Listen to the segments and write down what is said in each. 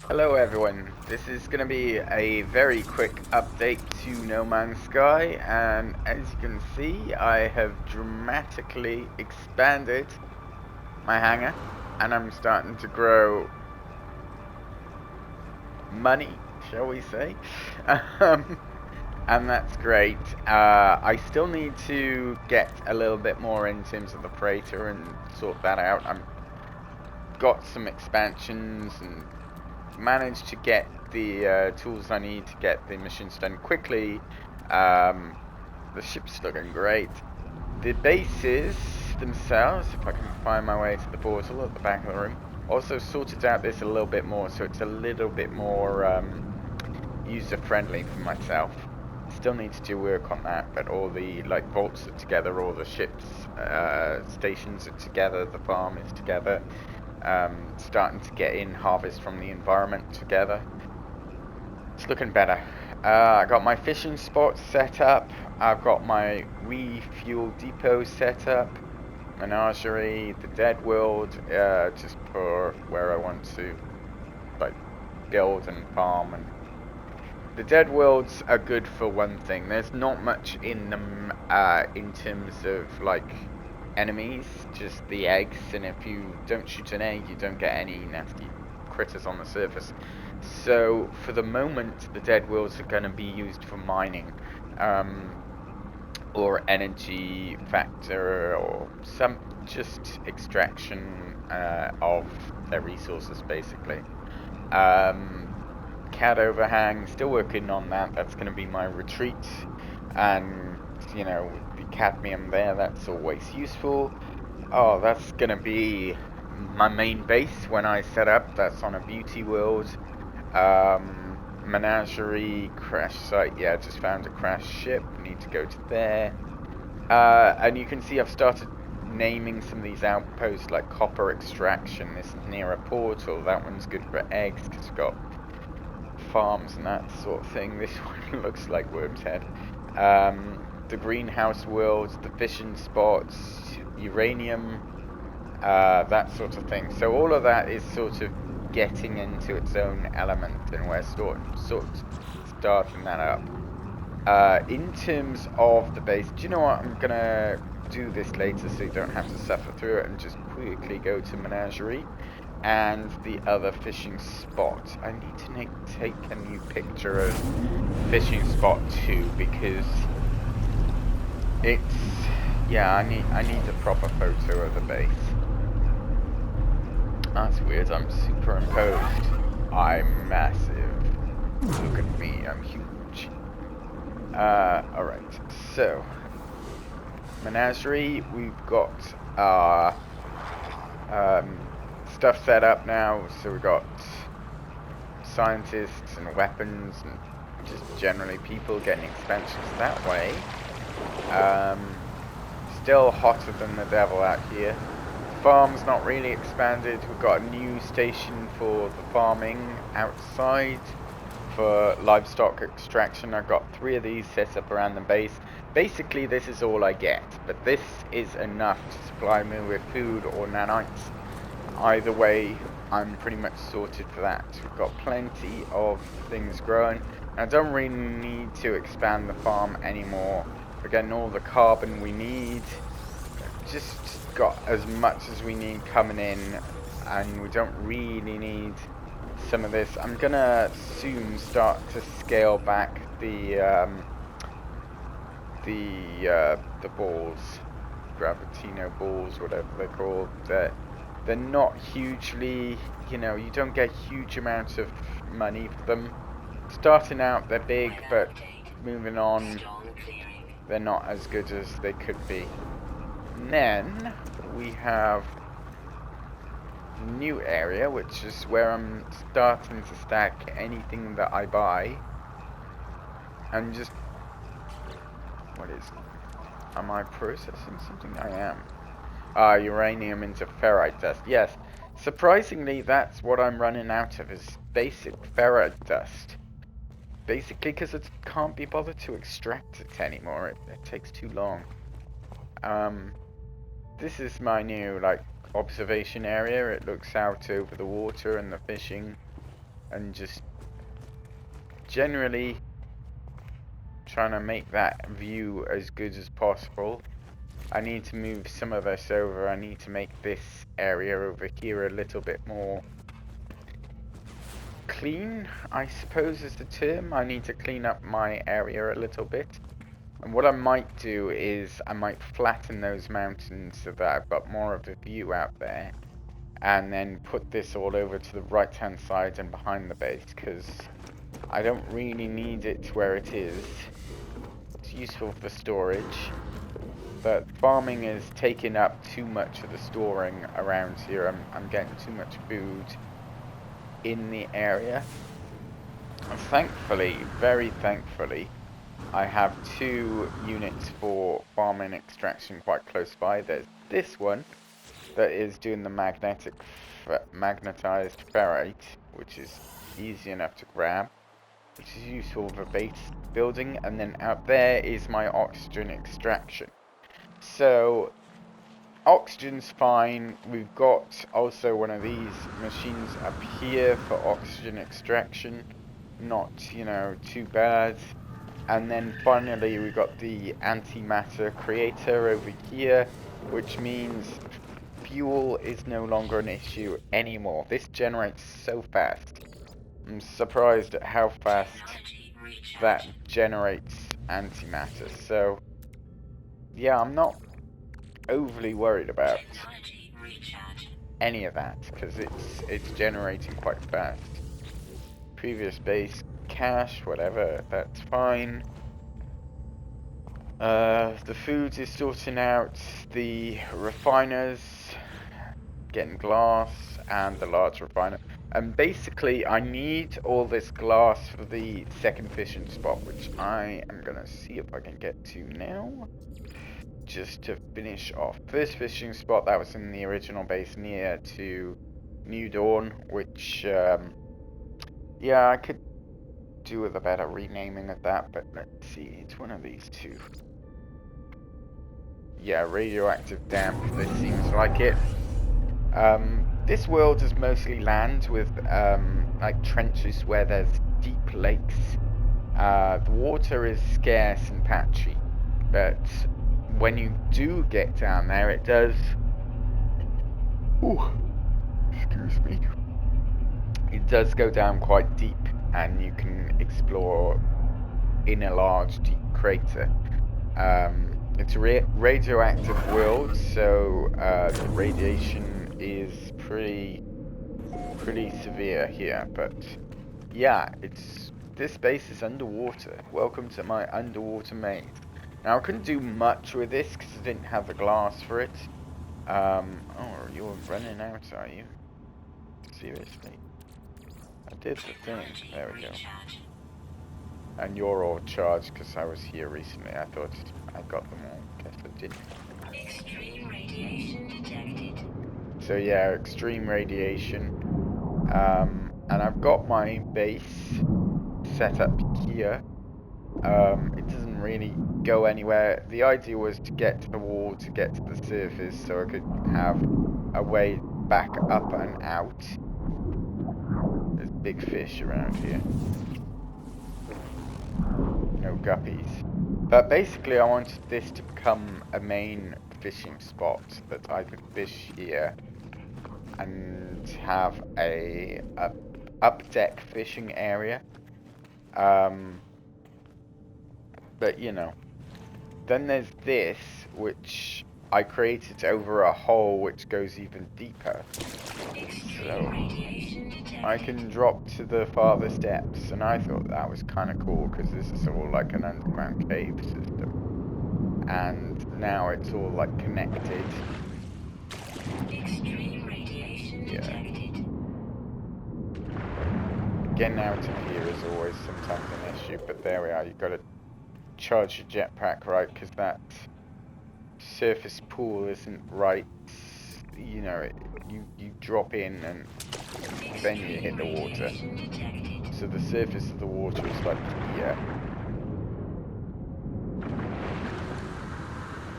Hello everyone, this is going to be a very quick update to No Man's Sky, and as you can see I have dramatically expanded my hangar and I'm starting to grow money, shall we say. um, and that's great. I still need to get a little bit more in terms of the freighter and sort that out. I've got some expansions and managed to get the tools I need to get the missions done quickly. The ship's looking great. The bases themselves, if I can find my way to the portal at the back of the room, also sorted out this a little bit more, so it's a little bit more user-friendly for myself. Still need to do work on that, but all the vaults are together, all the ships stations are together, the farm is together. Starting to get in harvest from the environment together. It's looking better. I got my fishing spots set up. I've got my refuel depot set up. Menagerie, the Dead World, just for where I want to build and farm. And the Dead Worlds are good for one thing. There's not much in them in terms of enemies, just the eggs, and if you don't shoot an egg, you don't get any nasty critters on the surface. So, for the moment, the Dead Worlds are going to be used for mining, or energy factor, or some just extraction of their resources, basically. Cat overhang, still working on that. That's going to be my retreat, and with the cadmium there, that's always useful. Oh, that's gonna be my main base when I set up. That's on a beauty world. Menagerie, crash site. Yeah, just found a crashed ship. Need to go to there. And you can see I've started naming some of these outposts, like copper extraction. This is near a portal. That one's good for eggs because it's got farms and that sort of thing. This one looks like Worm's Head. The greenhouse worlds, the fishing spots, uranium, that sort of thing. So all of that is sort of getting into its own element, and we're sort of starting that up. In terms of the base, do you know what? I'm gonna do this later so you don't have to suffer through it, and just quickly go to Menagerie and the other fishing spot. I need to take a new picture of fishing spot 2 because it's, yeah, I need a proper photo of the base. That's weird, I'm superimposed. I'm massive. Look at me, I'm huge. Alright, so Menagerie, we've got stuff set up now, so we've got scientists and weapons and just generally people getting expansions that way. Still hotter than the devil out here. Farm's not really expanded. We've got a new station for the farming outside for livestock extraction. I've got 3 of these set up around the base. Basically, this is all I get, but this is enough to supply me with food or nanites. Either way, I'm pretty much sorted for that. We've got plenty of things growing. I don't really need to expand the farm anymore. We're getting all the carbon we need. Just got as much as we need coming in, and we don't really need some of this. I'm gonna soon start to scale back the balls, Gravitino balls, whatever they're called. They're not hugely, you don't get huge amounts of money for them. Starting out, they're big, but moving on, they're not as good as they could be. And then we have a new area, which is where I'm starting to stack anything that I buy. And just, am I processing something? I am. Uranium into ferrite dust. Yes, surprisingly, that's what I'm running out of, is basic ferrite dust. Basically, because it can't be bothered to extract it anymore. It takes too long. This is my new, observation area. It looks out over the water and the fishing. and just generally trying to make that view as good as possible. I need to move some of this over. I need to make this area over here a little bit more clean, I suppose is the term. I need to clean up my area a little bit. And what I might do is I might flatten those mountains so that I've got more of a view out there. And then put this all over to the right hand side and behind the base, because I don't really need it where it is. It's useful for storage, but farming is taking up too much of the storing around here. I'm getting too much food in the area. And thankfully, very thankfully, I have 2 units for farming extraction quite close by. There's this one that is doing the magnetized ferrite, which is easy enough to grab, which is useful for base building, and then out there is my oxygen extraction. So oxygen's fine. We've got also one of these machines up here for oxygen extraction, not, you know, too bad. And then finally we got the antimatter creator over here, which means fuel is no longer an issue anymore. This generates so fast. I'm surprised at how fast that generates antimatter. So yeah, I'm not overly worried about any of that because it's generating quite fast. Previous base cache, whatever, that's fine. The food is sorting out, the refiners getting glass, and the large refiner. And basically, I need all this glass for the second fishing spot, which I am gonna see if I can get to now. Just to finish off. First fishing spot, that was in the original base near to New Dawn, which, yeah, I could do with a better renaming of that, but let's see, it's one of these 2. Yeah, radioactive damp, this seems like it. This world is mostly land with, like trenches where there's deep lakes. The water is scarce and patchy, but when you do get down there, it does... Ooh, excuse me. It does go down quite deep, and you can explore in a large, deep crater. It's a radioactive world, so the radiation is pretty severe here. But yeah, this base is underwater. Welcome to my underwater maze. Now I couldn't do much with this because I didn't have the glass for it. Oh, you're running out, are you? Seriously? I did the thing. There we go. And you're all charged because I was here recently. I thought I got them all. Guess I didn't. Extreme radiation detected. So yeah, extreme radiation. And I've got my base set up here. It doesn't really go anywhere. The idea was to get to the wall, to get to the surface, so I could have a way back up and out. There's big fish around here. No guppies. But basically I wanted this to become a main fishing spot that I could fish here and have a up deck fishing area. But you know, then there's this which I created over a hole which goes even deeper. So I can drop to the farthest depths, and I thought that was kind of cool because this is all like an underground cave system, and now it's all like connected. Extreme radiation detected. Getting out of here is always sometimes an issue, but there we are. You've got to charge your jetpack right because that surface pool isn't right. You know, you drop in and then you hit the water. So the surface of the water is like here.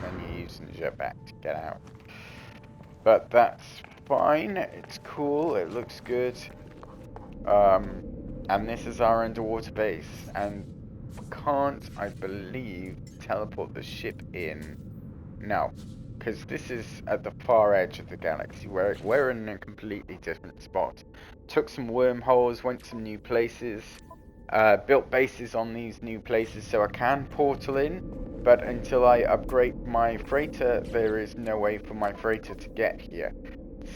And you're using the jetpack to get out. But that's fine. It's cool. It looks good. And this is our underwater base, and can't, I believe, teleport the ship in. No, because this is at the far edge of the galaxy, where we're in a completely different spot. Took some wormholes, went some new places, built bases on these new places so I can portal in, but until I upgrade my freighter, there is no way for my freighter to get here.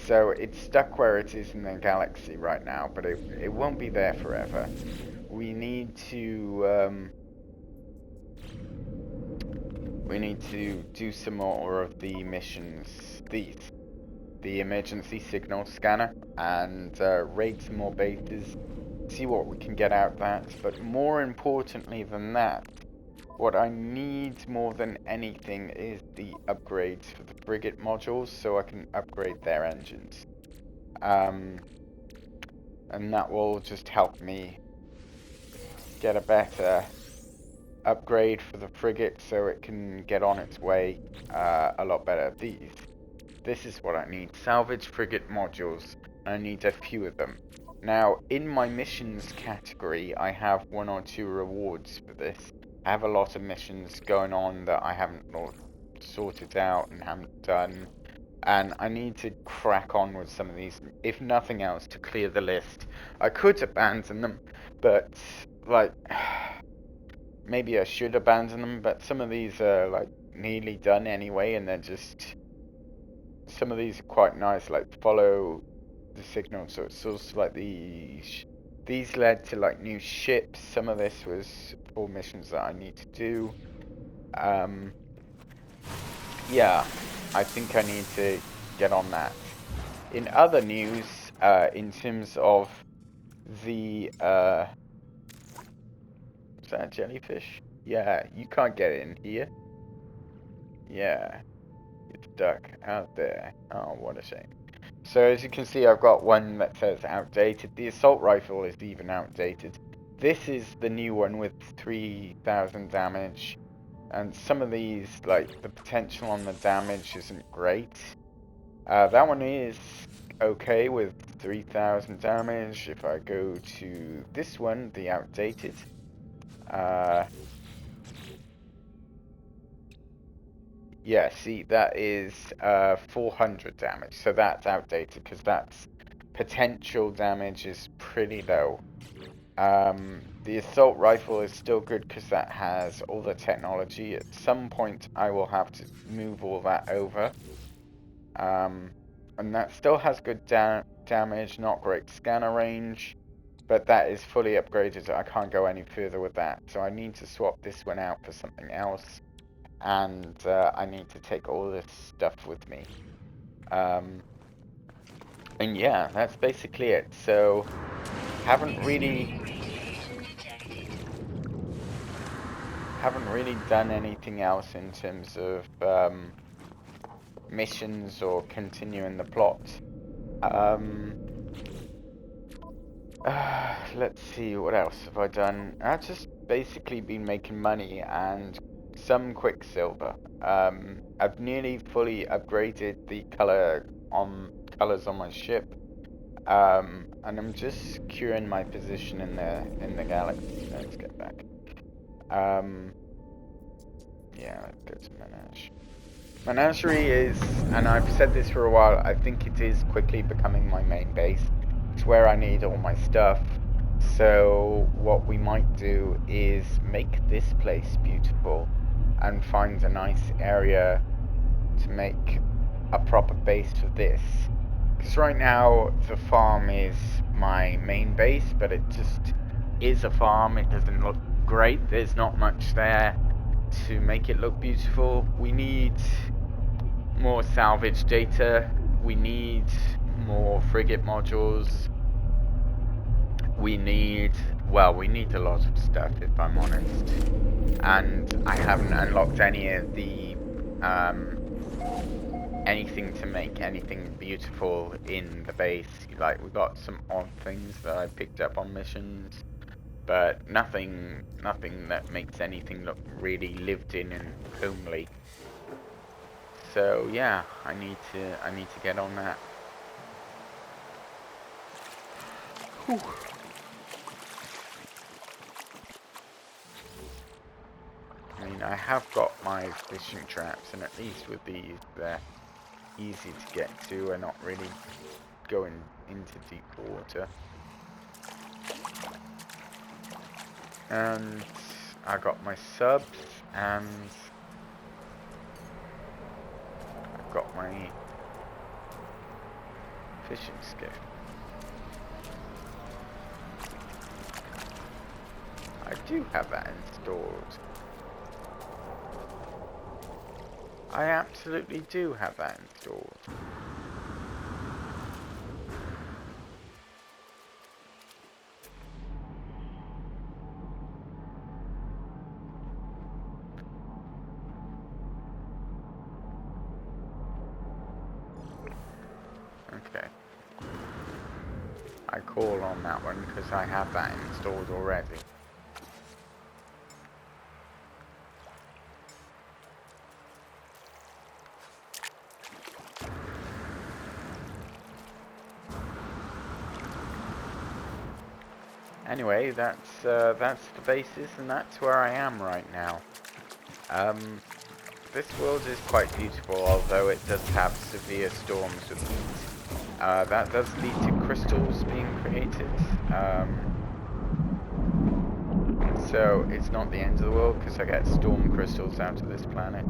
So it's stuck where it is in the galaxy right now, but it won't be there forever. We need to do some more of the missions, the emergency signal scanner, and raid some more bases, see what we can get out of that. But more importantly than that, what I need more than anything is the upgrades for the frigate modules, so I can upgrade their engines. And that will just help me get a better upgrade for the frigate so it can get on its way a lot better. This is what I need. Salvage frigate modules. I need a few of them. Now, in my missions category, I have 1 or 2 rewards for this. I have a lot of missions going on that I haven't sorted out and haven't done. And I need to crack on with some of these, if nothing else, to clear the list. I could abandon them, but, like, maybe I should abandon them, but some of these are, like, nearly done anyway, and they're just... Some of these are quite nice, like, follow the signal, so it's sort of like these led to, like, new ships. Some of this was 4 missions that I need to do. Yeah, I think I need to get on that. In other news, in terms of the, is that a jellyfish? Yeah, you can't get in here. Yeah, it's stuck out there. Oh, what a shame. So as you can see, I've got one that says outdated. The assault rifle is even outdated. This is the new one with 3,000 damage. And some of these, like, the potential on the damage isn't great. That one is okay with 3,000 damage. If I go to this one, the outdated, yeah, see, that is 400 damage. So that's outdated because that's potential damage is pretty low. The assault rifle is still good because that has all the technology. At some point, I will have to move all that over. And that still has good damage, not great scanner range, but that is fully upgraded. I can't go any further with that. So I need to swap this one out for something else. And I need to take all this stuff with me. And yeah, that's basically it. So, haven't really done anything else in terms of missions or continuing the plot. Let's see, what else have I done? I've just basically been making money and some Quicksilver. I've nearly fully upgraded the colors on my ship. And I'm just securing my position in the galaxy. Let's get back. Yeah, let's go to Menage. Menagerie is, and I've said this for a while, I think it is quickly becoming my main base. It's where I need all my stuff. So what we might do is make this place beautiful and find a nice area to make a proper base for this. Because right now the farm is my main base, but it just is a farm. It doesn't look great. There's not much there to make it look beautiful. We need more salvage data. We need more frigate modules. We need a lot of stuff, if I'm honest. And I haven't unlocked any of the anything to make anything beautiful in the base. Like, we got some odd things that I picked up on missions, but nothing that makes anything look really lived in and homely. So yeah, I need to get on that. Whew. I mean, I have got my fishing traps, and at least with these, they're easy to get to and not really going into deep water. And I got my subs, and I've got my fishing skiff. I do have that installed. I absolutely do have that installed. Okay. I call on that one because I have that installed already. Anyway, that's the basis, and that's where I am right now. This world is quite beautiful, although it does have severe storms with heat. That does lead to crystals being created. So it's not the end of the world because I get storm crystals out of this planet.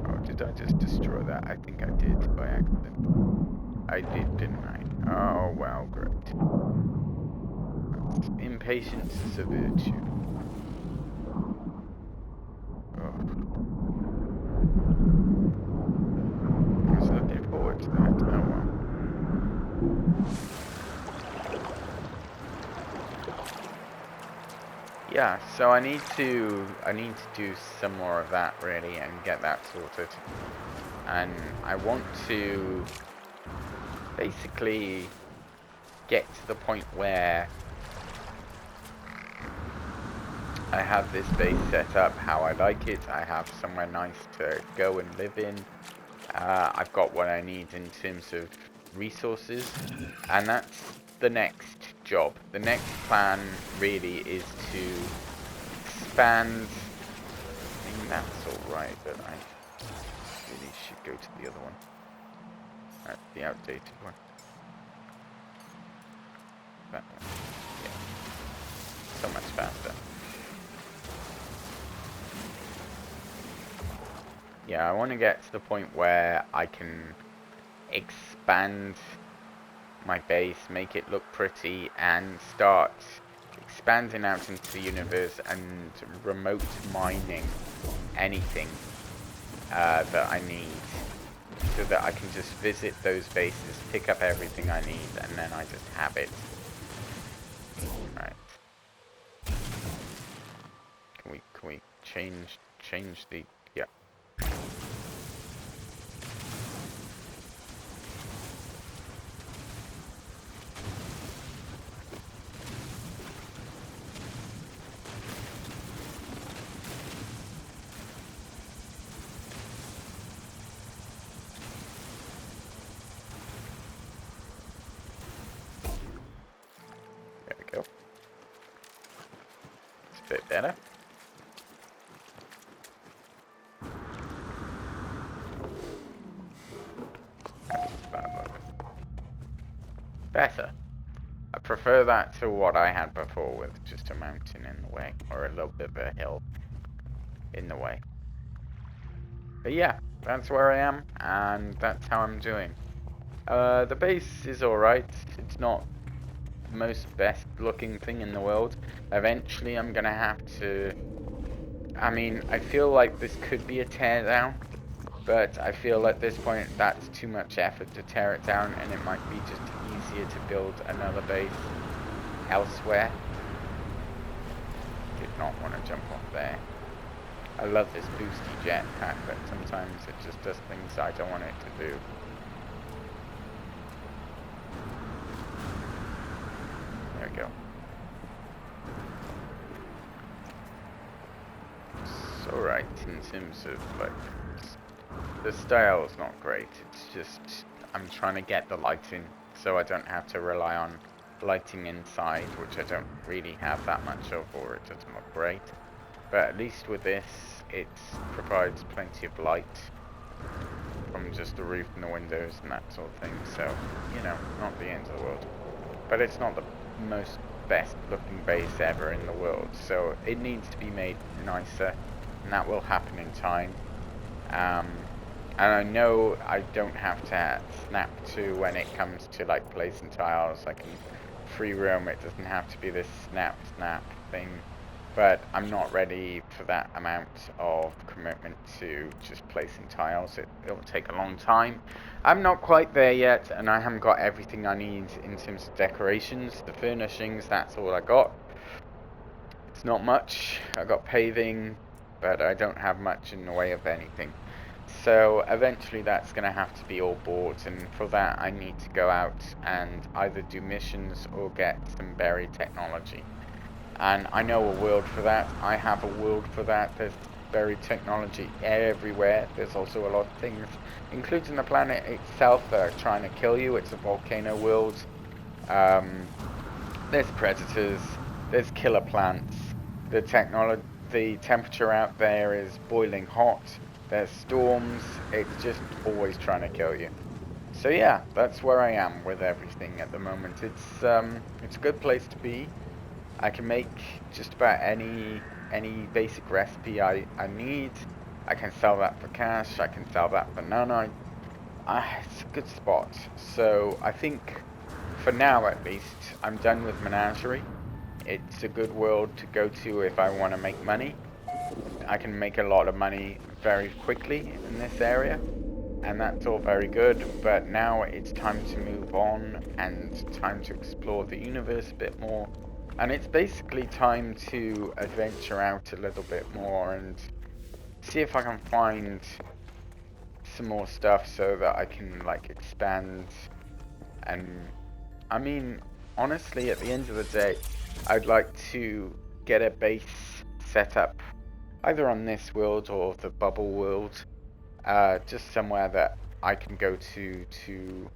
Oh, did I just destroy that? I think I did by accident. I did, didn't I? Oh, wow, great. Impatience is a virtue. I was looking forward to that. Oh well. Yeah, so I need to do some more of that really and get that sorted. And I want to basically get to the point where I have this base set up how I like it. I have somewhere nice to go and live in. I've got what I need in terms of resources, and that's the next job. The next plan really is to expand. I mean, that's alright, but I really should go to the other one. That's the outdated one. That one. Yeah. So much faster. Yeah, I want to get to the point where I can expand my base, make it look pretty, and start expanding out into the universe and remote mining anything that I need, so that I can just visit those bases, pick up everything I need, and then I just have it. Right. Can we change the... Yeah. There we go. It's a bit better. Better. I prefer that to what I had before with just a mountain in the way, or a little bit of a hill in the way. But yeah, that's where I am, and that's how I'm doing. The base is alright. It's not the most best looking thing in the world. Eventually I'm gonna have to... I mean, I feel like this could be a teardown, but I feel at this point that's too much effort to tear it down, and it might be just easier to build another base elsewhere. Did not want to jump off there. I love this boosty jetpack, but sometimes it just does things I don't want it to do. There we go. It's alright in terms of, like, the style is not great. It's just, I'm trying to get the lighting so I don't have to rely on lighting inside, which I don't really have that much of, or it doesn't look great. but at least with this, it provides plenty of light from just the roof and the windows and that sort of thing. So, you know, not the end of the world. But it's not the most best looking base ever in the world, so it needs to be made nicer, and that will happen in time. And I know I don't have to snap to when it comes to like placing tiles. I can free roam, it doesn't have to be this snap thing, but I'm not ready for that amount of commitment to just placing tiles. It'll take a long time. I'm not quite there yet, and I haven't got everything I need in terms of decorations. The furnishings, that's all I got. It's not much. I got paving, but I don't have much in the way of anything. So eventually that's going to have to be all bought, and for that I need to go out and either do missions or get some buried technology. And I know a world for that. I have a world for that. There's buried technology everywhere. There's also a lot of things, including the planet itself, that are trying to kill you. It's a volcano world. There's predators. There's killer plants. The temperature out there is boiling hot. There's storms. It's just always trying to kill you. So yeah, that's where I am with everything at the moment. It's a good place to be. I can make just about any basic recipe I need. I can sell that for cash. I can sell that for nano. It's a good spot. So I think for now at least I'm done with Menagerie. It's a good world to go to if I want to make money. I can make a lot of money very quickly in this area, and that's all very good, but now it's time to move on and time to explore the universe a bit more, and it's basically time to adventure out a little bit more and see if I can find some more stuff so that I can like expand. And I mean, honestly, at the end of the day, I'd like to get a base set up either on this world or the bubble world, just somewhere that I can go to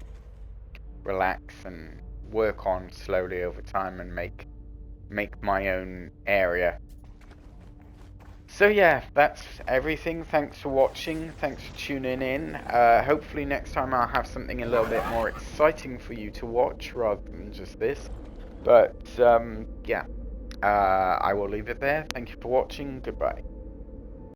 relax and work on slowly over time and make my own area. So yeah, that's everything. Thanks for watching. Thanks for tuning in. Hopefully next time I'll have something a little bit more exciting for you to watch rather than just this. But yeah, I will leave it there. Thank you for watching. Goodbye.